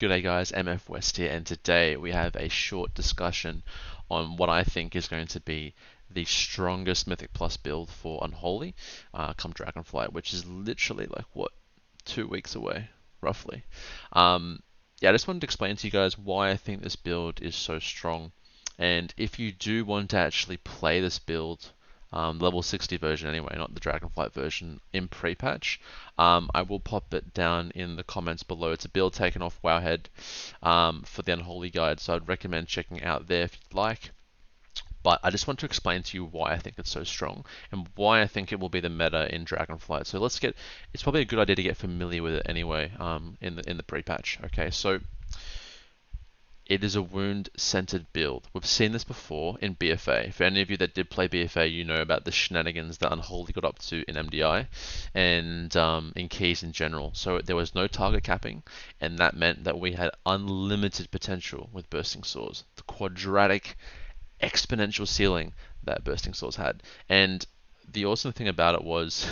G'day guys, MFWest here, and today we have a short discussion on what I think is going to be the strongest Mythic Plus build for Unholy come Dragonflight, which is literally like, what, 2 weeks away, roughly. Yeah, I just wanted to explain to you guys why I think this build is so strong. And if you do want to actually play this build, level 60 version anyway, not the Dragonflight version, in pre-patch, I will pop it down in the comments below. It's a build taken off Wowhead for the Unholy guide, so I'd recommend checking it out there if you'd like. But I just want to explain to you why I think it's so strong and why I think it will be the meta in Dragonflight. So it's probably a good idea to get familiar with it anyway in the pre-patch. Okay, so it is a wound-centered build. We've seen this before in BFA. For any of you that did play BFA, you know about the shenanigans that Unholy got up to in MDI and in keys in general. So there was no target capping, and that meant that we had unlimited potential with Bursting Swords. The quadratic exponential ceiling that Bursting Swords had. And the awesome thing about it was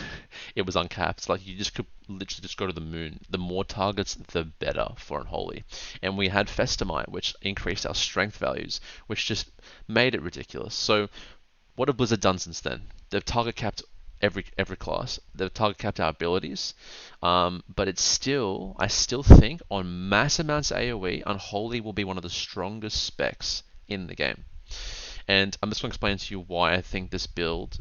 it was uncapped. Like, you just could literally just go to the moon. The more targets, the better for Unholy. And we had Festamite, which increased our strength values, which just made it ridiculous. So what have Blizzard done since then? They've target capped every class. They've target capped our abilities, but I still think on mass amounts of AoE, Unholy will be one of the strongest specs in the game. And I'm just going to explain to you why I think this build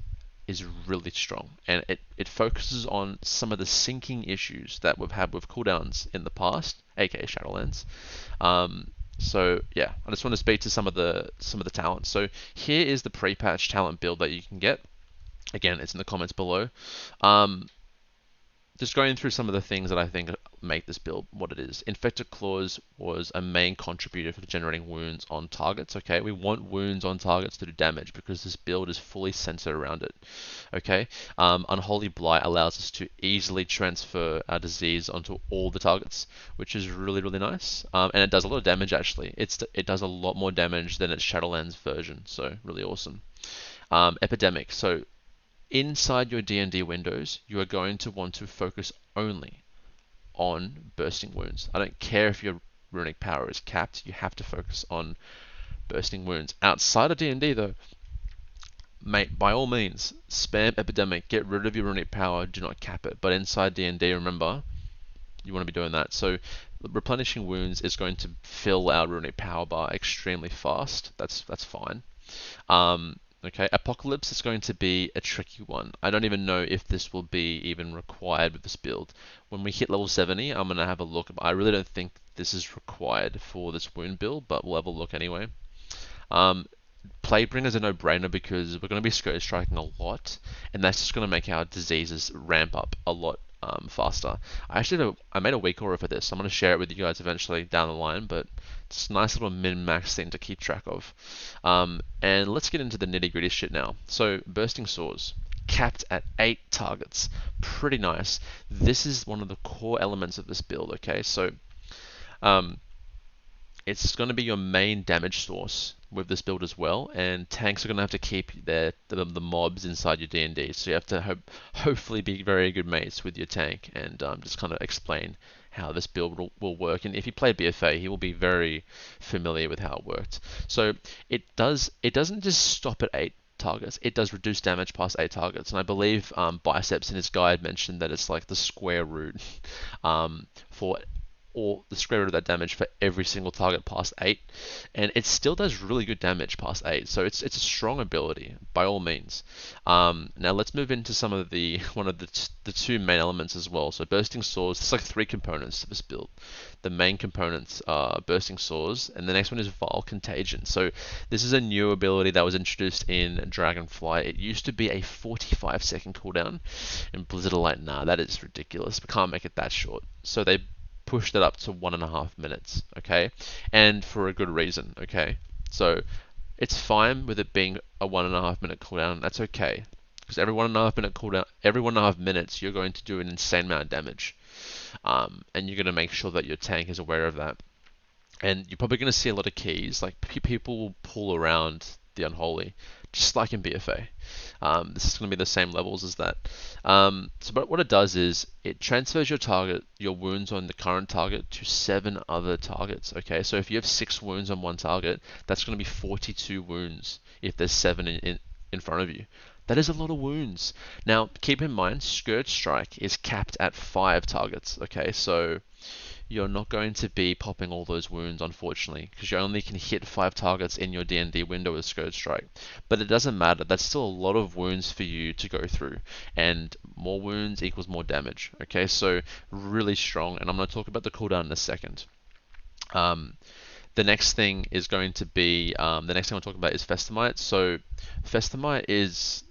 is really strong, and it focuses on some of the syncing issues that we've had with cooldowns in the past, aka Shadowlands. So yeah, I just want to speak to some of the talents. So here is the pre-patch talent build that you can get. Again, it's in the comments below. Just going through some of the things that I think make this build what it is. Infected Claws was a main contributor for generating wounds on targets. Okay, we want wounds on targets to do damage because this build is fully centered around it. Okay, Unholy Blight allows us to easily transfer our disease onto all the targets, which is really nice. And it does a lot of damage actually. It does a lot more damage than its Shadowlands version, so really awesome. Epidemic. So inside your D&D windows, you are going to want to focus only on bursting wounds. I don't care if your runic power is capped, you have to focus on bursting wounds. Outside of D&D though, mate, by all means, spam Epidemic, get rid of your runic power, do not cap it. But inside D&D, remember, you want to be doing that. So replenishing wounds is going to fill our runic power bar extremely fast. That's fine. Okay, Apocalypse is going to be a tricky one. I don't even know if this will be even required with this build. When we hit level 70, I'm going to have a look. I really don't think this is required for this wound build, but we'll have a look anyway. Plaguebringer is a no-brainer because we're going to be Scourge Striking a lot, and that's just going to make our diseases ramp up a lot faster. I made a weak aura for this. I'm going to share it with you guys eventually down the line, but it's a nice little min-max thing to keep track of. And let's get into the nitty-gritty shit now. So, Bursting Swords, capped at 8 targets. Pretty nice. This is one of the core elements of this build, okay? So, it's going to be your main damage source with this build as well, and tanks are going to have to keep the mobs inside your D&D, so you have to hopefully be very good mates with your tank, and just kind of explain how this build will work. And if you play BFA, he will be very familiar with how it worked. So it doesn't just stop at 8 targets, it does reduce damage past 8 targets, and I believe Biceps in his guide mentioned that it's like the square root for or the square root of that damage for every single target past 8, and it still does really good damage past 8, so it's a strong ability by all means. Now let's move into some of the two main elements as well. So Bursting Swords, there's like 3 components to this build. The main components are Bursting Swords, and the next one is Vile Contagion. So this is a new ability that was introduced in Dragonflight. It used to be a 45-second cooldown, and Blizzard are like, nah, that is ridiculous, we can't make it that short. So they pushed it up to 1.5 minutes, okay? And for a good reason, okay? So it's fine with it being a 1.5 minute cooldown, that's okay. Because every 1.5 minute cooldown, every 1.5 minutes, you're going to do an insane amount of damage. And you're going to make sure that your tank is aware of that. And you're probably going to see a lot of keys, like people will pull around the Unholy just like in BFA. This is going to be the same levels as that. But what it does is it transfers your wounds on the current target to 7 other targets. Okay, so if you have 6 wounds on one target, that's going to be 42 wounds if there's 7 in front of you. That is a lot of wounds. Now, keep in mind, Scourge Strike is capped at 5 targets. Okay, so you're not going to be popping all those wounds, unfortunately, because you only can hit 5 targets in your D&D window with Scourge Strike. But it doesn't matter, that's still a lot of wounds for you to go through, and more wounds equals more damage. Okay, so really strong, and I'm going to talk about the cooldown in a second. The next thing is going to be, the next thing I'll talk about is Festamite. So Festamite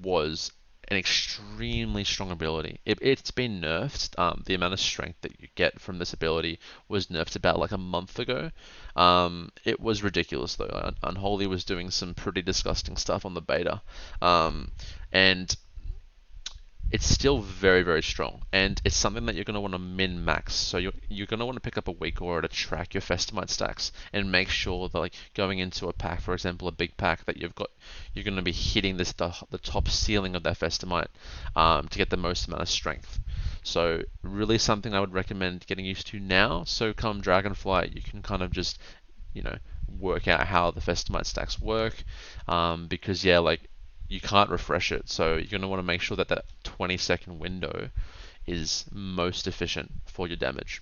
was an extremely strong ability. It's been nerfed. The amount of strength that you get from this ability was nerfed about like a month ago. It was ridiculous though. Unholy was doing some pretty disgusting stuff on the beta. And it's still very, very strong, and it's something that you're going to want to min-max. So you're going to want to pick up a weak aura to track your Festamite stacks and make sure that, like, going into a pack, for example, a big pack, that you're going to be hitting the top ceiling of that Festamite to get the most amount of strength. So really something I would recommend getting used to now. So come Dragonflight, you can kind of just, work out how the Festamite stacks work, because yeah, like, you can't refresh it, so you're going to want to make sure that that 20-second window is most efficient for your damage.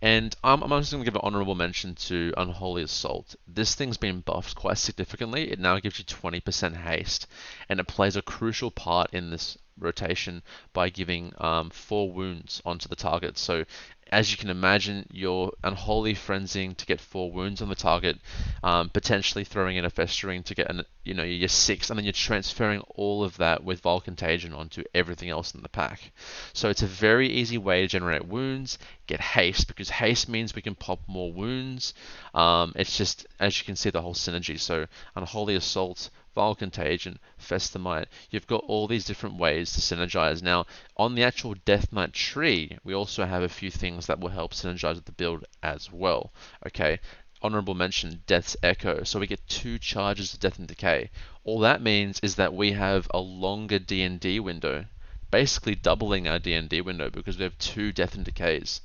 And I'm just going to give an honorable mention to Unholy Assault. This thing's been buffed quite significantly. It now gives you 20% haste, and it plays a crucial part in this rotation by giving 4 wounds onto the target. So as you can imagine, you're Unholy Frenzying to get 4 wounds on the target, potentially throwing in a Festering to get your 6, and then you're transferring all of that with Vile Contagion onto everything else in the pack. So it's a very easy way to generate wounds, get haste, because haste means we can pop more wounds. It's just, as you can see, the whole synergy. So Unholy Assault, Vile Contagion, Festamite, you've got all these different ways to synergize. Now, on the actual Death Knight tree, we also have a few things that will help synergize with the build as well. Okay, honorable mention, Death's Echo. So we get 2 charges of Death and Decay. All that means is that we have a longer D&D window, basically doubling our D&D window, because we have 2 Death and Decays.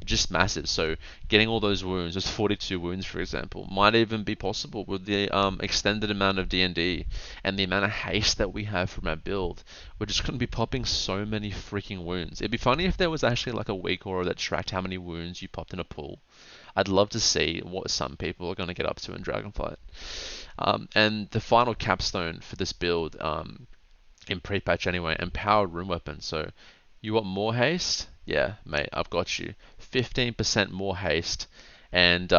Just massive. So getting all those wounds, those 42 wounds for example, might even be possible with the extended amount of D&D and the amount of haste that we have from our build. We're just going to be popping so many freaking wounds. It'd be funny if there was actually like a weak aura that tracked how many wounds you popped in a pool. I'd love to see what some people are going to get up to in Dragonflight. And the final capstone for this build, in pre-patch anyway, empowered rune weapon. So you want more haste? Yeah, mate, I've got you. 15% more haste, and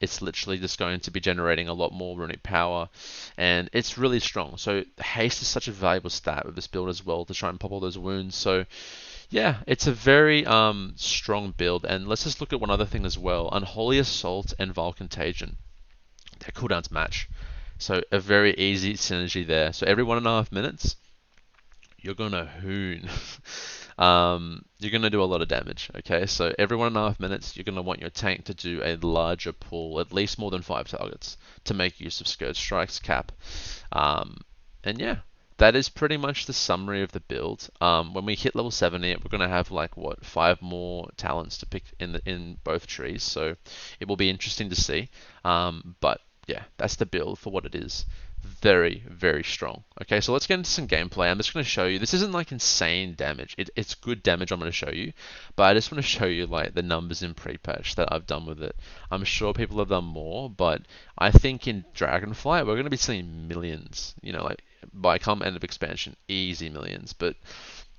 it's literally just going to be generating a lot more runic power, and it's really strong. So haste is such a valuable stat with this build as well to try and pop all those wounds. So yeah, it's a very strong build. And let's just look at one other thing as well. Unholy Assault and Vile Contagion, their cooldowns match. So a very easy synergy there. So every 1.5 minutes, you're gonna hoon. You're gonna do a lot of damage. Okay, so every 1.5 minutes, you're gonna want your tank to do a larger pull, at least more than 5 targets, to make use of Scourge Strike's cap. And yeah, that is pretty much the summary of the build. When we hit level 70, we're gonna have like 5 more talents to pick in both trees. So it will be interesting to see. But yeah, that's the build for what it is. Very, very strong. Okay, so let's get into some gameplay. I'm just going to show you. This isn't like insane damage. It's good damage I'm going to show you, but I just want to show you like the numbers in pre-patch that I've done with it. I'm sure people have done more, but I think in Dragonflight we're going to be seeing millions. Like by come end of expansion, easy millions. But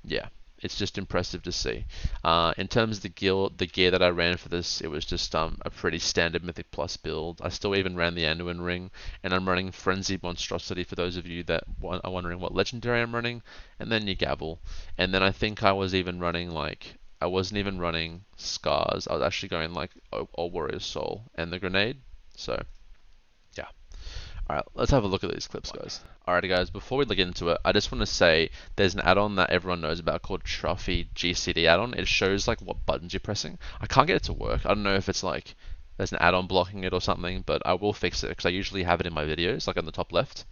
yeah, it's just impressive to see. In terms of the gear that I ran for this, it was just a pretty standard Mythic Plus build. I still even ran the Anduin Ring, and I'm running Frenzied Monstrosity for those of you that are wondering what legendary I'm running, and then your Gavel. And then I think I was even running I wasn't even running Scars. I was actually going like Old Warrior's Soul and the Grenade. So yeah. Alright, let's have a look at these clips, guys. Alrighty guys, before we get into it, I just want to say there's an add-on that everyone knows about called Trophy GCD add-on. It shows like what buttons you're pressing. I can't get it to work. I don't know if it's like there's an add-on blocking it or something, but I will fix it because I usually have it in my videos, like on the top left.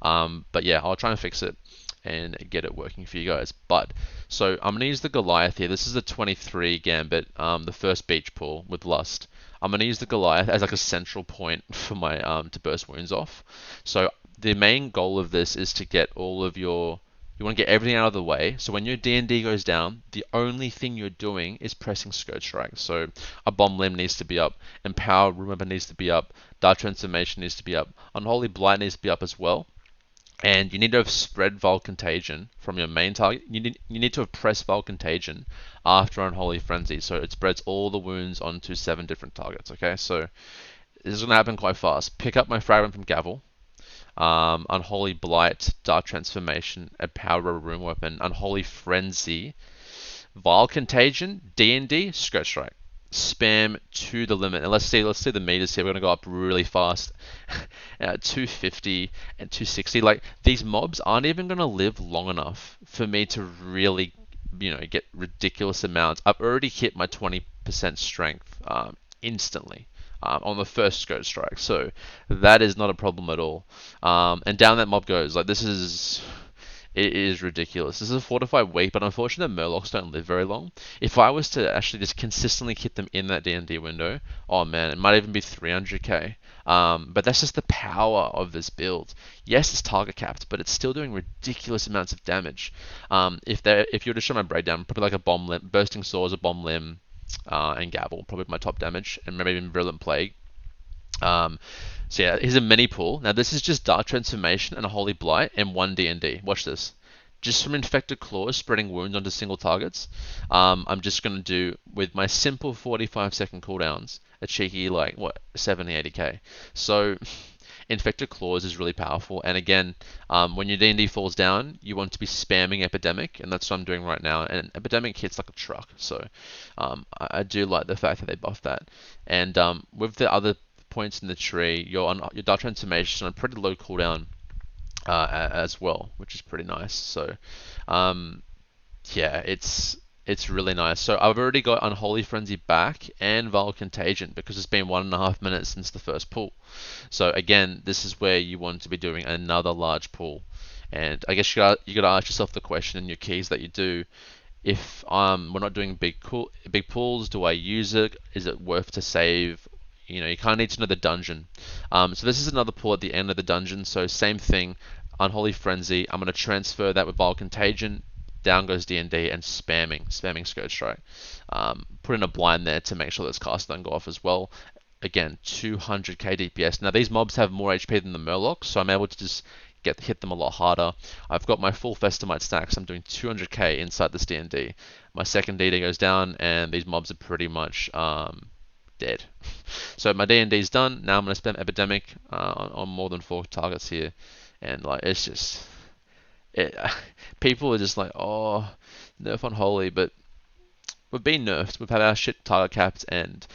But yeah, I'll try and fix it and get it working for you guys. But so I'm gonna use the Goliath here. This is the 23 Gambit, the first beach pool with Lust. I'm gonna use the Goliath as like a central point for my to burst wounds off. So the main goal of this is to get all of your you want to get everything out of the way. So when your D&D goes down, the only thing you're doing is pressing Scourge Strike. So a Bomb Limb needs to be up, Empower Room Weapon needs to be up, Dark Transformation needs to be up, Unholy Blight needs to be up as well. And you need to have spread Vile Contagion from your main target. You need to have pressed Vile Contagion after Unholy Frenzy, so it spreads all the wounds onto 7 different targets. Okay, so this is going to happen quite fast. Pick up my Fragment from Gavel, Unholy Blight, Dark Transformation, Empower Room Weapon, Unholy Frenzy, Vile Contagion, D&D, Scourge Strike. Spam to the limit. And let's see the meters here. We're gonna go up really fast. 250 and 260. Like these mobs aren't even gonna live long enough for me to really, get ridiculous amounts. I've already hit my 20% strength instantly. On the first Scourge Strike, so that is not a problem at all. And down that mob goes. Like it is ridiculous. This is a fortified weak, but unfortunately the Murlocs don't live very long. If I was to actually just consistently hit them in that D&D window, oh man, it might even be 300k. But that's just the power of this build. Yes, it's target capped, but it's still doing ridiculous amounts of damage. If you were to show my breakdown, probably like a Bomb Limb, Bursting Swords, a Bomb Limb, and Gavel, probably my top damage, and maybe even Virulent Plague. So yeah, here's a mini pool. Now this is just Dark Transformation and a Holy Blight and 1 D&D. Watch this. Just from Infected Claws, spreading wounds onto single targets. I'm just going to do, with my simple 45-second cooldowns, a cheeky, 70, 80k. So Infected Claws is really powerful. And again, when your D&D falls down, you want to be spamming Epidemic, and that's what I'm doing right now. And Epidemic hits like a truck. So I do like the fact that they buffed that. And with the other points in the tree, your Dark Transformation on a pretty low cooldown as well, which is pretty nice. So yeah, it's really nice. So I've already got Unholy Frenzy back and Vile Contagion because it's been 1.5 minutes since the first pull. So again, this is where you want to be doing another large pull. And I guess you got to ask yourself the question in your keys that you do. If we're not doing big pulls, do I use it? Is it worth to save? You kind of need to know the dungeon. So this is another pull at the end of the dungeon. So same thing, Unholy Frenzy. I'm going to transfer that with Vile Contagion. Down goes D&D and spamming Scourge Strike. Put in a blind there to make sure this cast doesn't go off as well. Again, 200k DPS. Now these mobs have more HP than the Murlocs, so I'm able to just hit them a lot harder. I've got my full Festamite stack, so I'm doing 200k inside this D&D. My second DD goes down, and these mobs are pretty much dead. So my D&D is done. Now I'm going to spam Epidemic on more than 4 targets here, and it's just people are just like, oh, nerf Unholy, but we've been nerfed. We've had our shit target capped, and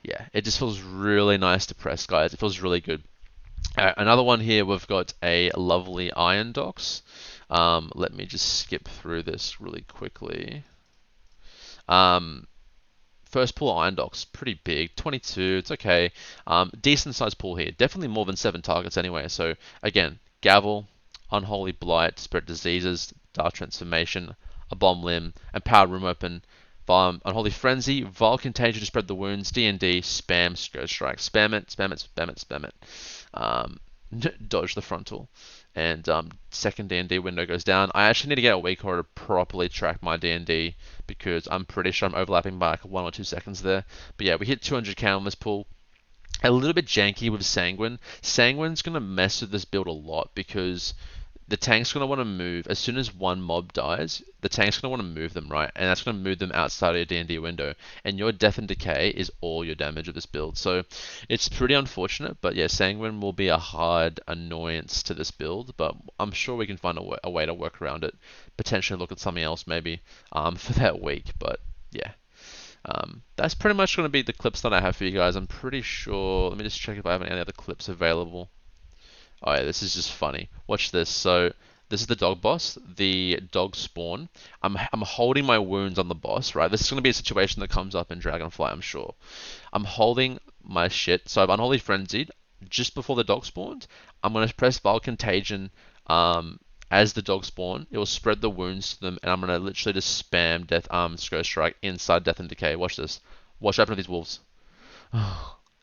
yeah, it just feels really nice to press, guys. It feels really good. Another one here, we've got a lovely Iron Dox. Let me just skip through this really quickly. First pull Iron Dox, pretty big, 22, it's okay. Decent sized pull here, definitely more than 7 targets anyway. So again, Gavel, Unholy Blight, Spread Diseases, Dark Transformation, a Bomb Limb, Empower Room Open, Unholy Frenzy, Vile Contagion to spread the wounds, D&D, spam Scourge Strike, spam it, spam it, spam it, spam it. Dodge the frontal. And second D&D window goes down. I actually need to get a weak order to properly track my D&D because I'm pretty sure I'm overlapping by like 1 or 2 seconds there. But yeah, we hit 200k on this pull. A little bit janky with Sanguine. Sanguine's going to mess with this build a lot because the tank's going to want to move. As soon as one mob dies, the tank's going to want to move them, right? And that's going to move them outside of your D&D window. And your Death and Decay is all your damage of this build. So it's pretty unfortunate, but yeah, Sanguine will be a hard annoyance to this build, but I'm sure we can find a way to work around it. Potentially look at something else maybe for that week, but yeah. That's pretty much going to be the clips that I have for you guys. I'm pretty sure, let me just check if I have any other clips available. Oh yeah, this is just funny. Watch this. So this is the dog boss, the dog spawn. I'm holding my wounds on the boss, right? This is going to be a situation that comes up in Dragonflight, I'm sure. I'm holding my shit. So I've Unholy Frenzied just before the dog spawned. I'm gonna press Vile Contagion as the dog spawn. It will spread the wounds to them, and I'm gonna literally just spam Death Scroll Strike inside Death and Decay. Watch this. Watch what happens to these wolves.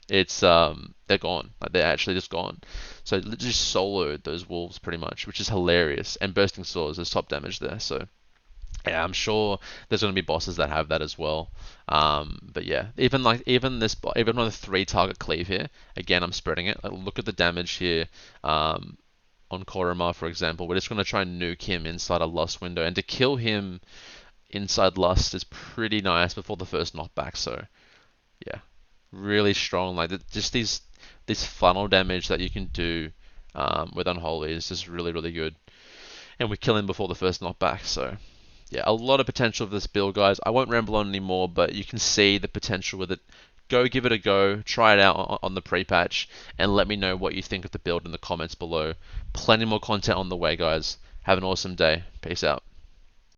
It's they're gone. Like they're actually just gone. So it literally soloed those wolves pretty much, which is hilarious. And bursting swords is top damage there. So yeah, I'm sure there's going to be bosses that have that as well. But yeah, even on the 3 target cleave here, again I'm spreading it. Like, look at the damage here. On Korima, for example, we're just going to try and nuke him inside a Lust window, and to kill him inside Lust is pretty nice before the first knockback. So yeah, really strong. Like just this funnel damage that you can do with Unholy is just really good. And we kill him before the first knockback. So yeah, a lot of potential for this build, guys. I won't ramble on anymore, but you can see the potential with it. Go give it a go, try it out on the pre-patch, and let me know what you think of the build in the comments below. Plenty more content on the way, guys. Have an awesome day. Peace out.